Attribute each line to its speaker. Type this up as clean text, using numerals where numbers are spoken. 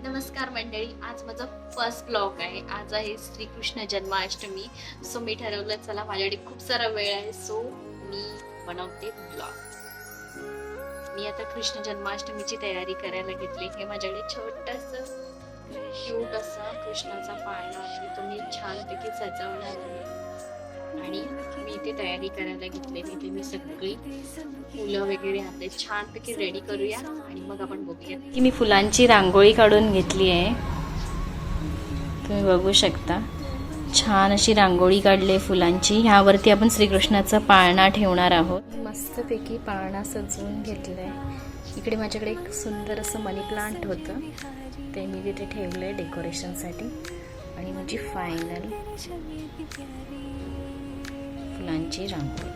Speaker 1: नमस्कार मंडळी, आज माझा फर्स्ट ब्लॉग आहे. आज आहे श्रीकृष्ण जन्माष्टमी. सो मी ठरवलं चला माझ्याकडे खूप सारा वेळ आहे, सो मी बनवते ब्लॉग. मी आता कृष्ण जन्माष्टमीची तयारी करायला घेतली. हे माझ्याकडे छोटस क्यूट असा कृष्णाचा पाळणा आहे, तो मी छानपैकी सजवणार आहे आणि मी इथे तयारी करायला घेतलेली. इथे मी सगळी फुलं वगैरे आणले, छानपैकी रेडी करूया आणि मग आपण बघूया की मी फुलांची रांगोळी काढून घेतली आहे. तुम्ही बघू शकता छान अशी रांगोळी काढली फुलांची. ह्यावरती आपण श्रीकृष्णाचा पाळणा ठेवणार आहोत. मस्तपैकी पाळणा सजवून घेतलाय. इकडे माझ्याकडे एक सुंदर असं मनी प्लांट होतं, ते मी तिथे ठेवलंय डेकोरेशनसाठी. आणि माझी फायनल फुलांची रांगोळी.